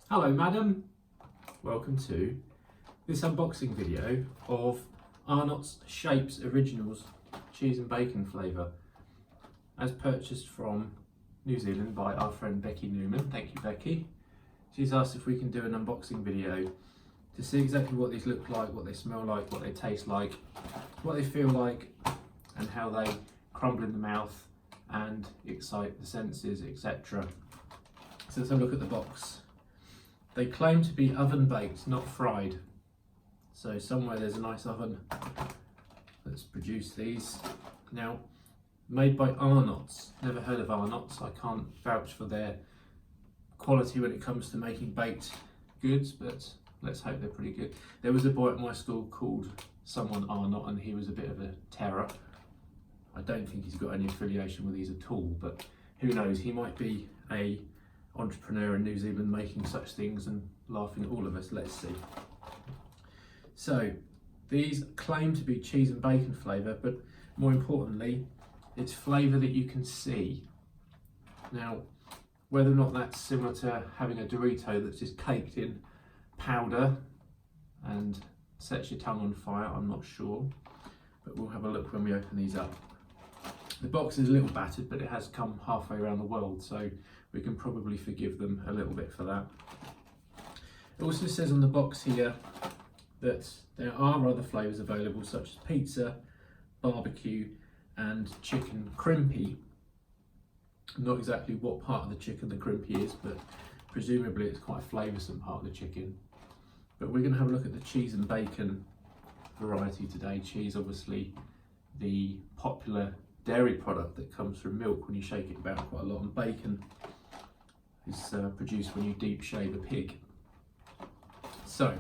Hello madam, welcome to this unboxing video of Arnott's Shapes Originals cheese and bacon flavour, as purchased from New Zealand by our friend Becky Newman. Thank you, Becky. She's asked if we can do an unboxing video to see exactly what these look like, what they smell like, what they taste like, what they feel like, and how they crumble in the mouth and excite the senses, etc. So let's have a look at the box. They claim to be oven baked, not fried. So somewhere there's a nice oven that's produced these. Now, made by Arnott's. Never heard of Arnott's. I can't vouch for their quality when it comes to making baked goods, but let's hope they're pretty good. There was a boy at my school called someone Arnott, and he was a bit of a terror. I don't think he's got any affiliation with these at all, but who knows, he might be a entrepreneur in New Zealand making such things and laughing at all of us. Let's see. So these claim to be cheese and bacon flavour, but more importantly, it's flavour that you can see. Now, whether or not that's similar to having a Dorito that's just caked in powder and sets your tongue on fire, I'm not sure, but we'll have a look when we open these up. The box is a little battered, but it has come halfway around the world, so we can probably forgive them a little bit for that. It also says on the box here that there are other flavours available, such as pizza, barbecue and chicken crimpy. Not exactly what part of the chicken the crimpy is, but presumably it's quite a flavoursome part of the chicken. But we're going to have a look at the cheese and bacon variety today. Cheese, obviously the popular dairy product that comes from milk when you shake it about quite a lot, and bacon is produced when you deep shave a pig. So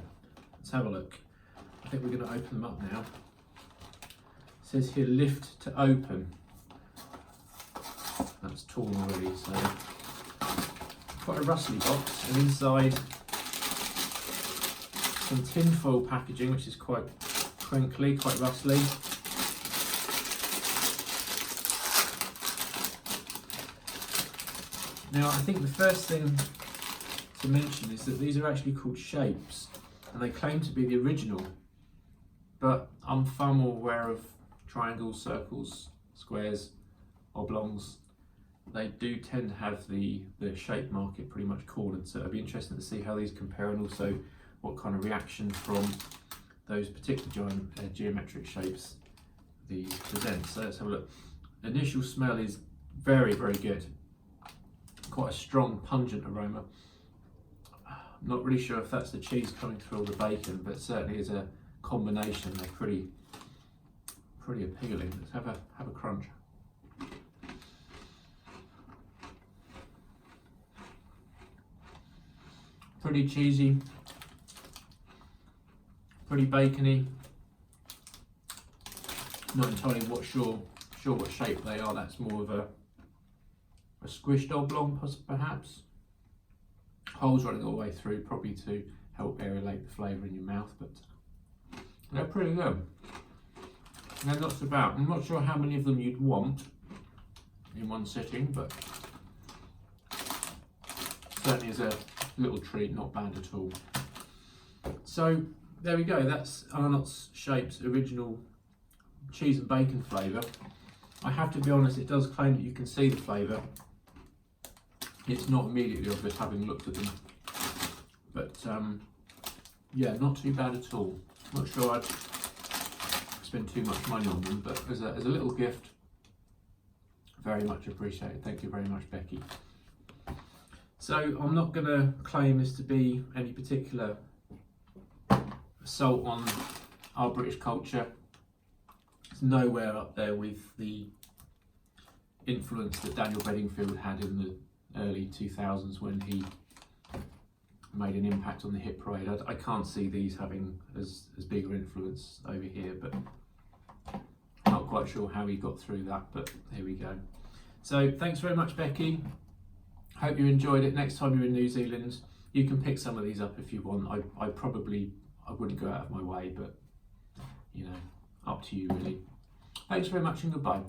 let's have a look. I think we're going to open them up now. It says here lift to open. That's torn already, so quite a rustly box, and inside some tin foil packaging which is quite crinkly, quite rustly. Now, I think the first thing to mention is that these are actually called Shapes, and they claim to be the original, but I'm far more aware of triangles, circles, squares, oblongs. They do tend to have the shape market pretty much cornered, so it'll be interesting to see how these compare, and also what kind of reaction from those particular geometric shapes these present. So let's have a look. Initial smell is very, very good. Quite a strong, pungent aroma. I'm not really sure if that's the cheese coming through or the bacon, but certainly as a combination, they're pretty appealing. Let's have a crunch. Pretty cheesy, pretty bacony. Not entirely sure what shape they are. That's more of a squished oblong, perhaps. Holes running all the way through, probably to help aerate the flavour in your mouth, but they're pretty good. They're not so bad. I'm not sure how many of them you'd want in one sitting, but certainly as a little treat, not bad at all. So there we go, that's Arnott's Shapes original cheese and bacon flavour. I have to be honest, it does claim that you can see the flavour. It's not immediately obvious having looked at them, but yeah, not too bad at all. Not sure I'd spend too much money on them, but as a little gift, very much appreciated. Thank you very much, Becky. So I'm not going to claim this to be any particular assault on our British culture. It's nowhere up there with the influence that Daniel Bedingfield had in the early 2000s when he made an impact on the hit parade. I can't see these having as big an influence over here, but not quite sure how he got through that, but here we go. So thanks very much, Becky. Hope you enjoyed it. Next time you're in New Zealand, you can pick some of these up if you want. I wouldn't go out of my way, but you know, up to you really. Thanks very much and goodbye.